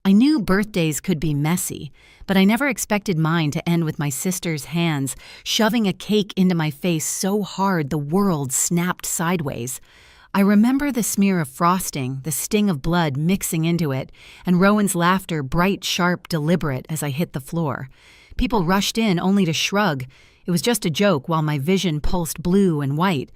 I knew birthdays could be messy, but I never expected mine to end with my sister's hands shoving a cake into my face so hard the world snapped sideways. I remember the smear of frosting, the sting of blood mixing into it, and Rowan's laughter bright, sharp, deliberate as I hit the floor. People rushed in only to shrug. It was just a joke while my vision pulsed blue and white.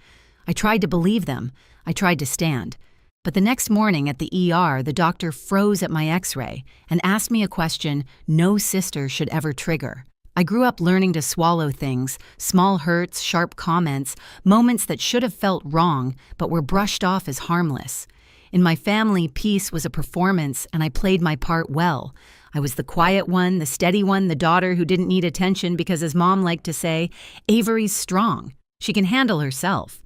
I tried to believe them. I tried to stand. But the next morning at the ER, the doctor froze at my x-ray and asked me a question no sister should ever trigger. I grew up learning to swallow things, small hurts, sharp comments, moments that should have felt wrong but were brushed off as harmless. In my family, peace was a performance and I played my part well. I was the quiet one, the steady one, the daughter who didn't need attention because, as Mom liked to say, Avery's strong. She can handle herself.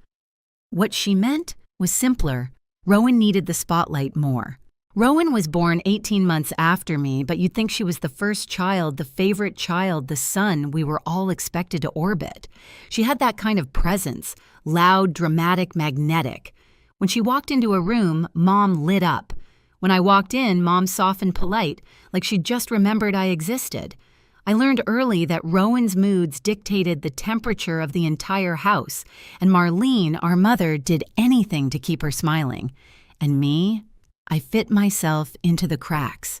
What she meant was simpler. Rowan needed the spotlight more. Rowan was born 18 months after me, but you'd think she was the first child, the favorite child, the son we were all expected to orbit. She had that kind of presence, loud, dramatic, magnetic. When she walked into a room, Mom lit up. When I walked in, Mom softened polite, like she'd just remembered I existed. I learned early that Rowan's moods dictated the temperature of the entire house, and Marlene, our mother, did anything to keep her smiling. And me? I fit myself into the cracks.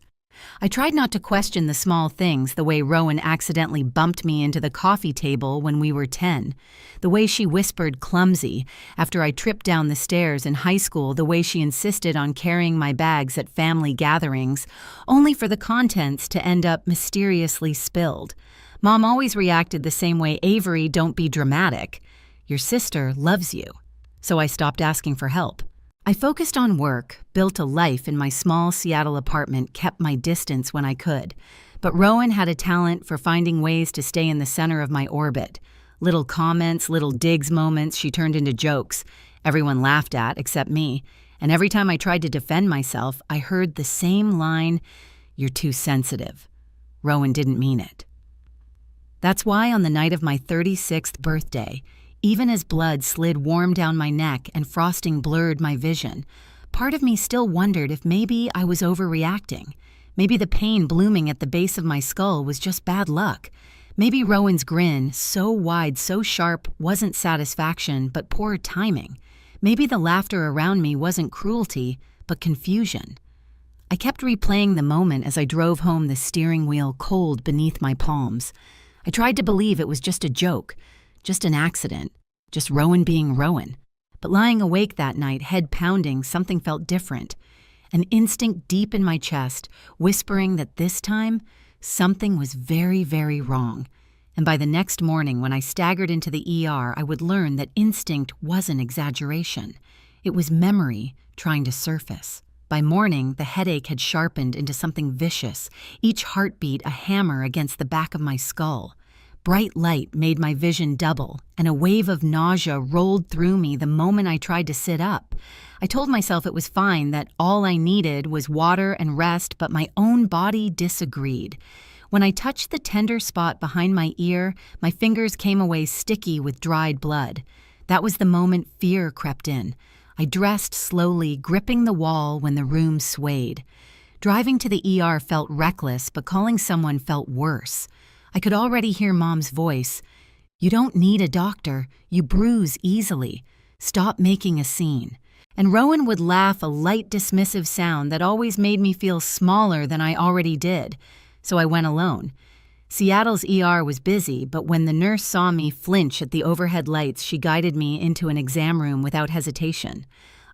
I tried not to question the small things, the way Rowan accidentally bumped me into the coffee table when we were 10, the way she whispered clumsy after I tripped down the stairs in high school, the way she insisted on carrying my bags at family gatherings, only for the contents to end up mysteriously spilled. Mom always reacted the same way: Avery, don't be dramatic. Your sister loves you. So I stopped asking for help. I focused on work, built a life in my small Seattle apartment, kept my distance when I could. But Rowan had a talent for finding ways to stay in the center of my orbit. Little comments, little digs moments she turned into jokes. Everyone laughed at, except me. And every time I tried to defend myself, I heard the same line, "You're too sensitive." Rowan didn't mean it. That's why on the night of my 36th birthday, even as blood slid warm down my neck and frosting blurred my vision, part of me still wondered if maybe I was overreacting. Maybe the pain blooming at the base of my skull was just bad luck. Maybe Rowan's grin, so wide, so sharp, wasn't satisfaction, but poor timing. Maybe the laughter around me wasn't cruelty, but confusion. I kept replaying the moment as I drove home, the steering wheel cold beneath my palms. I tried to believe it was just a joke, just an accident, just Rowan being Rowan. But lying awake that night, head pounding, something felt different. An instinct deep in my chest, whispering that this time, something was very, very wrong. And by the next morning, when I staggered into the ER, I would learn that instinct wasn't exaggeration. It was memory trying to surface. By morning, the headache had sharpened into something vicious, each heartbeat a hammer against the back of my skull. Bright light made my vision double, and a wave of nausea rolled through me the moment I tried to sit up. I told myself it was fine, that all I needed was water and rest, but my own body disagreed. When I touched the tender spot behind my ear, my fingers came away sticky with dried blood. That was the moment fear crept in. I dressed slowly, gripping the wall when the room swayed. Driving to the ER felt reckless, but calling someone felt worse. I could already hear Mom's voice. "You don't need a doctor. You bruise easily. Stop making a scene." And Rowan would laugh, a light dismissive sound that always made me feel smaller than I already did. So I went alone. Seattle's ER was busy, but when the nurse saw me flinch at the overhead lights, she guided me into an exam room without hesitation.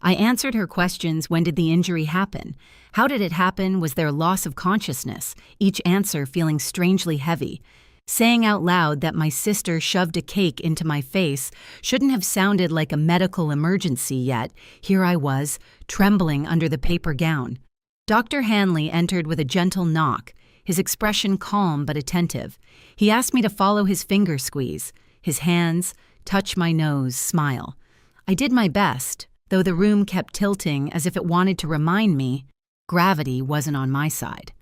I answered her questions. When did the injury happen? How did it happen? Was there loss of consciousness? Each answer feeling strangely heavy. Saying out loud that my sister shoved a cake into my face shouldn't have sounded like a medical emergency, yet here I was, trembling under the paper gown. Dr. Hanley entered with a gentle knock, his expression calm but attentive. He asked me to follow his finger squeeze, his hands, touch my nose, smile. I did my best, though the room kept tilting as if it wanted to remind me gravity wasn't on my side.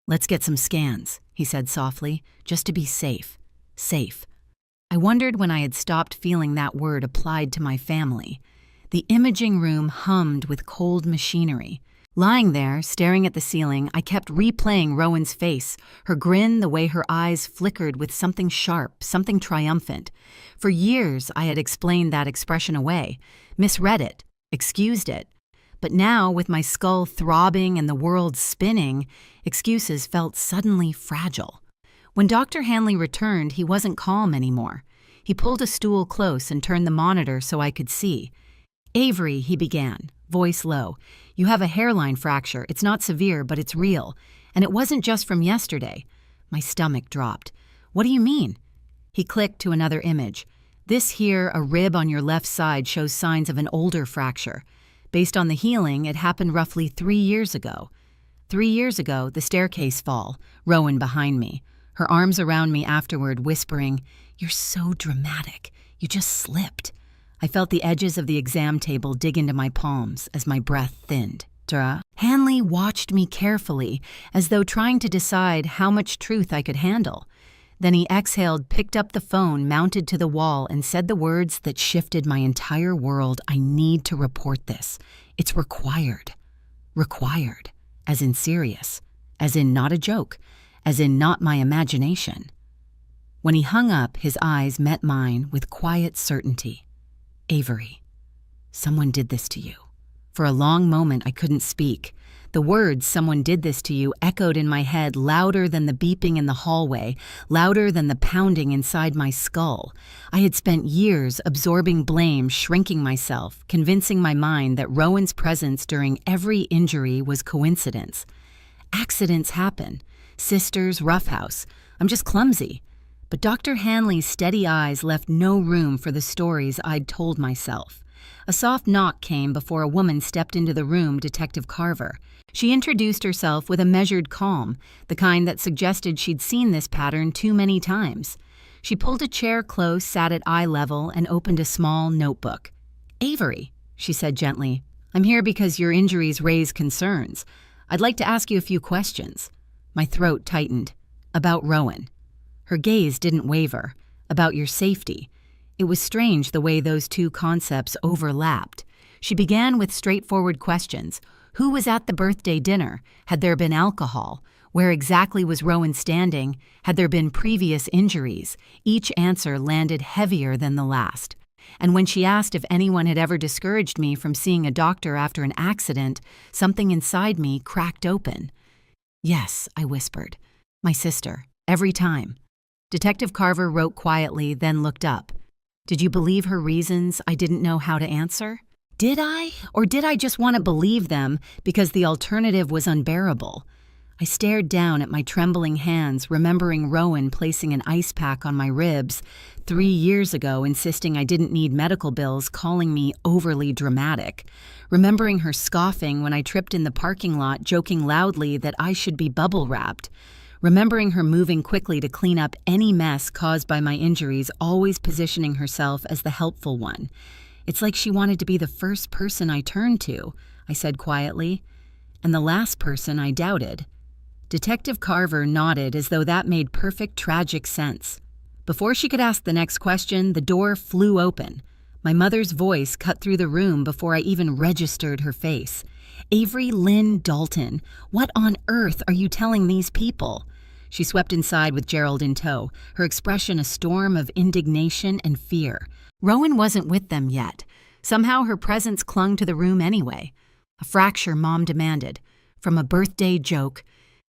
"Let's get some scans," he said softly, "just to be safe. Safe." I wondered when I had stopped feeling that word applied to my family. The imaging room hummed with cold machinery. Lying there, staring at the ceiling, I kept replaying Rowan's face, her grin, the way her eyes flickered with something sharp, something triumphant. For years, I had explained that expression away, misread it, excused it. But now, with my skull throbbing and the world spinning, excuses felt suddenly fragile. When Dr. Hanley returned, he wasn't calm anymore. He pulled a stool close and turned the monitor so I could see. "Avery," he began, voice low, "you have a hairline fracture. It's not severe, but it's real. And it wasn't just from yesterday." My stomach dropped. "What do you mean?" He clicked to another image. "This here, a rib on your left side, shows signs of an older fracture. Based on the healing, it happened roughly 3 years ago." 3 years ago, the staircase fall, Rowan behind me, her arms around me afterward, whispering, "You're so dramatic. You just slipped." I felt the edges of the exam table dig into my palms as my breath thinned. Hanley watched me carefully, as though trying to decide how much truth I could handle. Then he exhaled, picked up the phone mounted to the wall, and said the words that shifted my entire world. "I need to report this. It's required." Required. As in serious. As in not a joke. As in not my imagination. When he hung up, his eyes met mine with quiet certainty. "Avery, someone did this to you." For a long moment, I couldn't speak. The words, "someone did this to you," echoed in my head louder than the beeping in the hallway, louder than the pounding inside my skull. I had spent years absorbing blame, shrinking myself, convincing my mind that Rowan's presence during every injury was coincidence. Accidents happen. Sisters, roughhouse. I'm just clumsy. But Dr. Hanley's steady eyes left no room for the stories I'd told myself. A soft knock came before a woman stepped into the room, Detective Carver. She introduced herself with a measured calm, the kind that suggested she'd seen this pattern too many times. She pulled a chair close, sat at eye level, and opened a small notebook. "Avery," she said gently, "I'm here because your injuries raise concerns. I'd like to ask you a few questions." My throat tightened. "About Rowan." Her gaze didn't waver. "About your safety." It was strange the way those two concepts overlapped. She began with straightforward questions. Who was at the birthday dinner? Had there been alcohol? Where exactly was Rowan standing? Had there been previous injuries? Each answer landed heavier than the last. And when she asked if anyone had ever discouraged me from seeing a doctor after an accident, something inside me cracked open. "Yes," I whispered. "My sister. Every time." Detective Carver wrote quietly, then looked up. "Did you believe her reasons I didn't know how to answer? Did I? Or did I just want to believe them because the alternative was unbearable?" I stared down at my trembling hands, remembering Rowan placing an ice pack on my ribs 3 years ago, insisting I didn't need medical bills, calling me overly dramatic. Remembering her scoffing when I tripped in the parking lot, joking loudly that I should be bubble-wrapped. Remembering her moving quickly to clean up any mess caused by my injuries, always positioning herself as the helpful one. "It's like she wanted to be the first person I turned to," I said quietly. "And the last person I doubted." Detective Carver nodded as though that made perfect tragic sense. Before she could ask the next question, the door flew open. My mother's voice cut through the room before I even registered her face. "Avery Lynn Dalton, what on earth are you telling these people?" She swept inside with Gerald in tow, her expression a storm of indignation and fear. Rowan wasn't with them yet. Somehow her presence clung to the room anyway. "A fracture," Mom demanded. "From a birthday joke."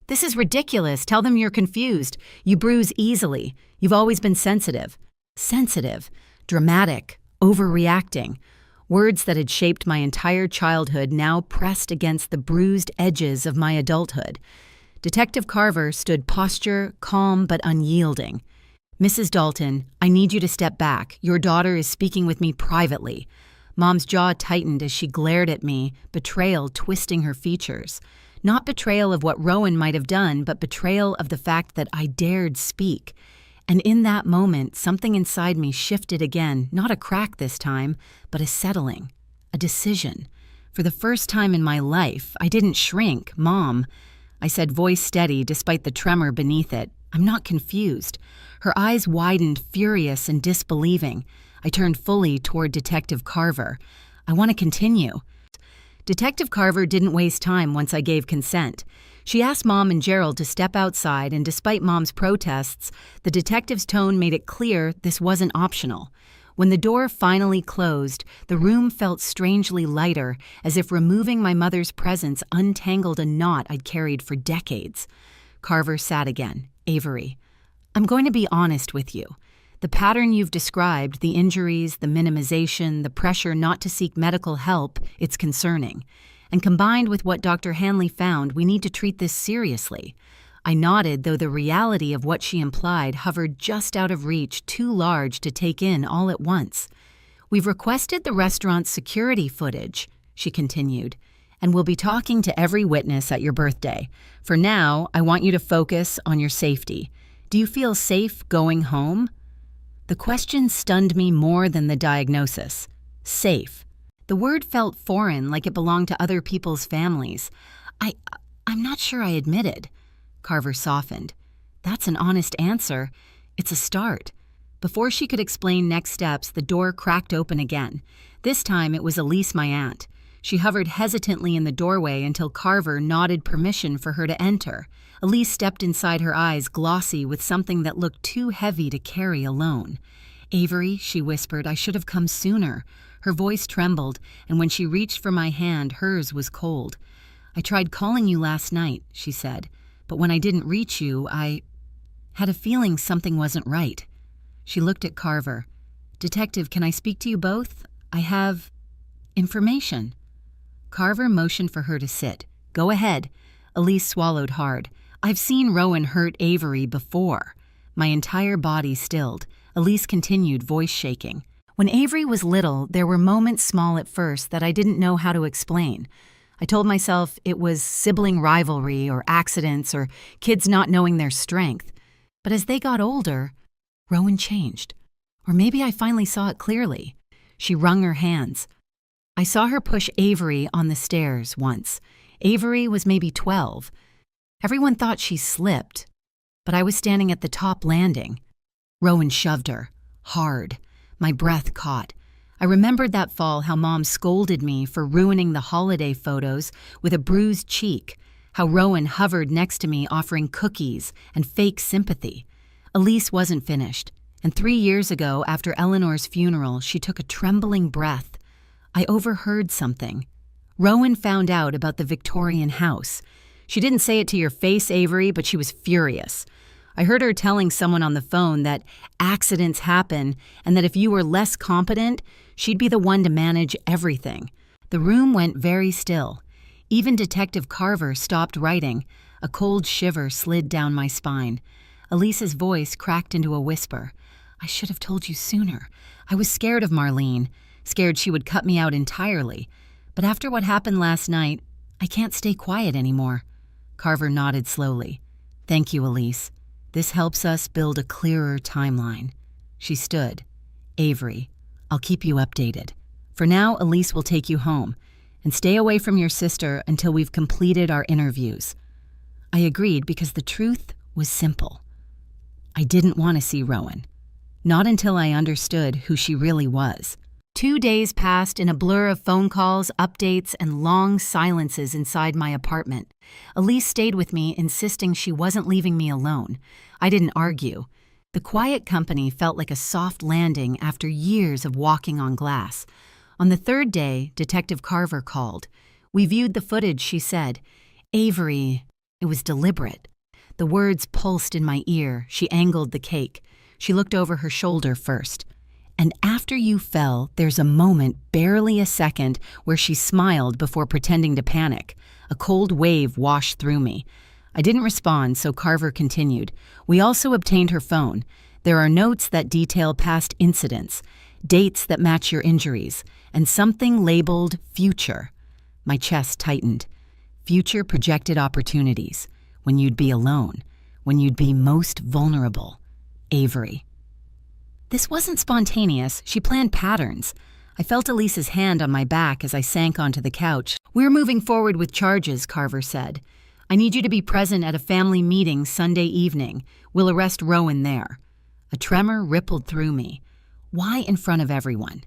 "This is ridiculous. Tell them you're confused. You bruise easily. You've always been sensitive." Sensitive, dramatic, overreacting. Words that had shaped my entire childhood now pressed against the bruised edges of my adulthood. Detective Carver stood posture, calm but unyielding. "Mrs. Dalton, I need you to step back. Your daughter is speaking with me privately." Mom's jaw tightened as she glared at me, betrayal twisting her features. Not betrayal of what Rowan might have done, but betrayal of the fact that I dared speak. And in that moment, something inside me shifted again, not a crack this time, but a settling, a decision. For the first time in my life, I didn't shrink, "Mom." I said, voice steady despite the tremor beneath it, "I'm not confused." Her eyes widened, furious and disbelieving. I turned fully toward Detective Carver. "I want to continue." Detective Carver didn't waste time once I gave consent. She asked Mom and Gerald to step outside, and despite Mom's protests, the detective's tone made it clear this wasn't optional. When the door finally closed, the room felt strangely lighter, as if removing my mother's presence untangled a knot I'd carried for decades. Carver sat again. Avery, I'm going to be honest with you. The pattern you've described, the injuries, the minimization, the pressure not to seek medical help, it's concerning. And combined with what Dr. Hanley found, we need to treat this seriously. I nodded, though the reality of what she implied hovered just out of reach, too large to take in all at once. We've requested the restaurant's security footage, she continued, and we'll be talking to every witness at your birthday. For now, I want you to focus on your safety. Do you feel safe going home? The question stunned me more than the diagnosis. Safe. The word felt foreign, like it belonged to other people's families. I'm not sure I admitted. Carver softened. That's an honest answer. It's a start. Before she could explain next steps, the door cracked open again. This time it was Elise, my aunt. She hovered hesitantly in the doorway until Carver nodded permission for her to enter. Elise stepped inside, her eyes glossy with something that looked too heavy to carry alone. Avery, she whispered, I should have come sooner. Her voice trembled, and when she reached for my hand, hers was cold. I tried calling you last night, she said, but when I didn't reach you, I had a feeling something wasn't right. She looked at Carver. Detective, can I speak to you both? I have information. Carver motioned for her to sit. Go ahead. Elise swallowed hard. I've seen Rowan hurt Avery before. My entire body stilled. Elise continued, voice shaking. When Avery was little, there were moments, small at first, that I didn't know how to explain. I told myself it was sibling rivalry or accidents or kids not knowing their strength. But as they got older, Rowan changed. Or maybe I finally saw it clearly. She wrung her hands. I saw her push Avery on the stairs once. Avery was maybe 12. Everyone thought she slipped, but I was standing at the top landing. Rowan shoved her, hard. My breath caught. I remembered that fall, how Mom scolded me for ruining the holiday photos with a bruised cheek, how Rowan hovered next to me offering cookies and fake sympathy. Elise wasn't finished, and 3 years ago, after Eleanor's funeral, she took a trembling breath. I overheard something. Rowan found out about the Victorian house. She didn't say it to your face, Avery, but she was furious. I heard her telling someone on the phone that accidents happen and that if you were less competent, she'd be the one to manage everything. The room went very still. Even Detective Carver stopped writing. A cold shiver slid down my spine. Elise's voice cracked into a whisper. I should have told you sooner. I was scared of Marlene, scared she would cut me out entirely. But after what happened last night, I can't stay quiet anymore. Carver nodded slowly. Thank you, Elise. This helps us build a clearer timeline. She stood. Avery, I'll keep you updated. For now, Elise will take you home, and stay away from your sister until we've completed our interviews. I agreed because the truth was simple. I didn't want to see Rowan. Not until I understood who she really was. 2 days passed in a blur of phone calls, updates, and long silences inside my apartment. Elise stayed with me, insisting she wasn't leaving me alone. I didn't argue. The quiet company felt like a soft landing after years of walking on glass. On the 3rd day, Detective Carver called. We viewed the footage, she said. Avery, it was deliberate. The words pulsed in my ear. She angled the cake. She looked over her shoulder first. And after you fell, there's a moment, barely a second, where she smiled before pretending to panic. A cold wave washed through me. I didn't respond, so Carver continued. We also obtained her phone. There are notes that detail past incidents, dates that match your injuries, and something labeled future. My chest tightened. Future projected opportunities. When you'd be alone. When you'd be most vulnerable. Avery. This wasn't spontaneous. She planned patterns. I felt Elise's hand on my back as I sank onto the couch. We're moving forward with charges, Carver said. I need you to be present at a family meeting Sunday evening. We'll arrest Rowan there. A tremor rippled through me. Why in front of everyone?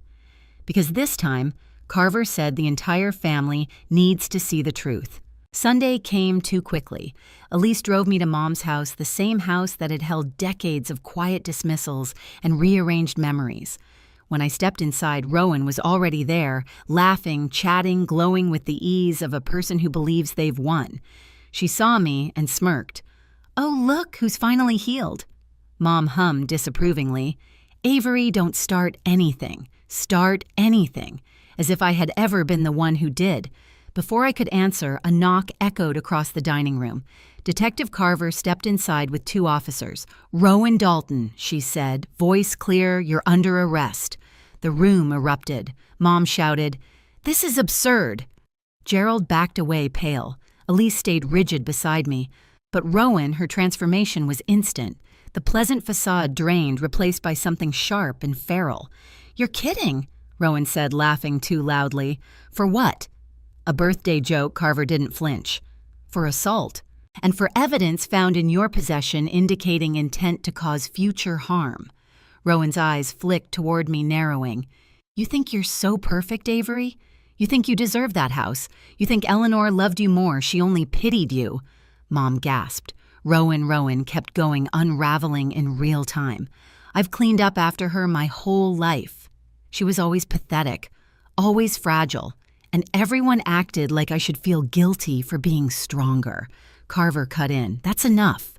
Because this time, Carver said the entire family needs to see the truth. Sunday came too quickly. Elise drove me to Mom's house, the same house that had held decades of quiet dismissals and rearranged memories. When I stepped inside, Rowan was already there, laughing, chatting, glowing with the ease of a person who believes they've won. She saw me and smirked. "Oh, look, who's finally healed." Mom hummed disapprovingly. "Avery, don't start anything. Start anything." As if I had ever been the one who did. Before I could answer, a knock echoed across the dining room. Detective Carver stepped inside with 2 officers. "Rowan Dalton," she said, voice clear, "you're under arrest." The room erupted. Mom shouted, "This is absurd." Gerald backed away pale. Elise stayed rigid beside me. But Rowan, her transformation was instant. The pleasant facade drained, replaced by something sharp and feral. "You're kidding," Rowan said, laughing too loudly. "For what?" A birthday joke. Carver didn't flinch. "For assault. And for evidence found in your possession indicating intent to cause future harm." Rowan's eyes flicked toward me, narrowing. "You think you're so perfect, Avery? You think you deserve that house? You think Eleanor loved you more, she only pitied you?" Mom gasped. Rowan kept going, unraveling in real time. "I've cleaned up after her my whole life. She was always pathetic, always fragile, and everyone acted like I should feel guilty for being stronger." Carver cut in. "That's enough."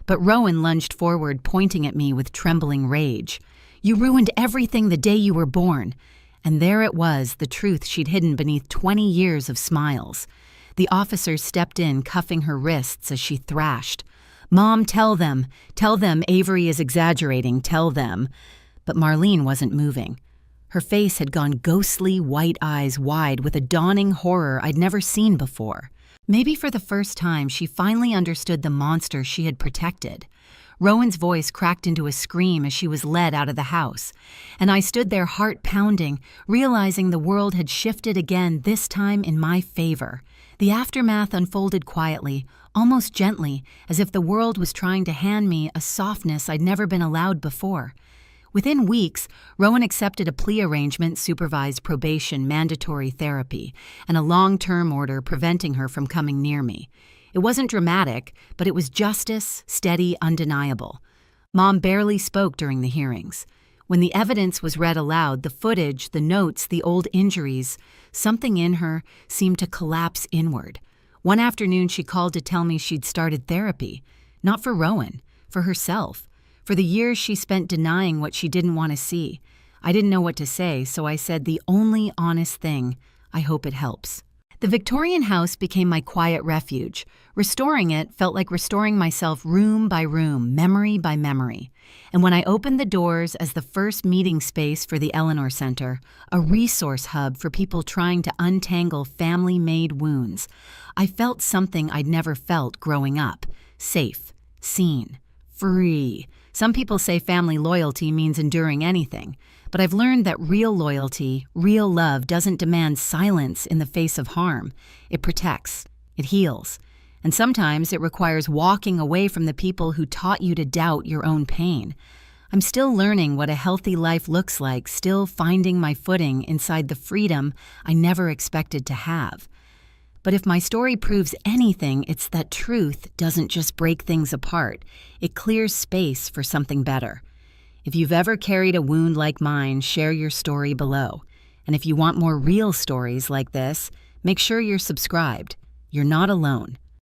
But Rowan lunged forward, pointing at me with trembling rage. "You ruined everything the day you were born." And there it was, the truth she'd hidden beneath 20 years of smiles. The officers stepped in, cuffing her wrists as she thrashed. "Mom, tell them Avery is exaggerating, tell them." But Marlene wasn't moving. Her face had gone ghostly, white eyes wide with a dawning horror I'd never seen before. Maybe for the first time, she finally understood the monster she had protected. Rowan's voice cracked into a scream as she was led out of the house. And I stood there, heart pounding, realizing the world had shifted again, this time in my favor. The aftermath unfolded quietly, almost gently, as if the world was trying to hand me a softness I'd never been allowed before. Within weeks, Rowan accepted a plea arrangement, supervised probation, mandatory therapy, and a long-term order preventing her from coming near me. It wasn't dramatic, but it was justice, steady, undeniable. Mom barely spoke during the hearings. When the evidence was read aloud, the footage, the notes, the old injuries, something in her seemed to collapse inward. One afternoon, she called to tell me she'd started therapy. Not for Rowan, for herself. For the years she spent denying what she didn't want to see. I didn't know what to say, so I said the only honest thing, "I hope it helps." The Victorian house became my quiet refuge. Restoring it felt like restoring myself room by room, memory by memory. And when I opened the doors as the first meeting space for the Eleanor Center, a resource hub for people trying to untangle family-made wounds, I felt something I'd never felt growing up. Safe, seen, free. Some people say family loyalty means enduring anything, but I've learned that real loyalty, real love doesn't demand silence in the face of harm. It protects, it heals, and sometimes it requires walking away from the people who taught you to doubt your own pain. I'm still learning what a healthy life looks like, still finding my footing inside the freedom I never expected to have. But if my story proves anything, it's that truth doesn't just break things apart. It clears space for something better. If you've ever carried a wound like mine, share your story below. And if you want more real stories like this, make sure you're subscribed. You're not alone.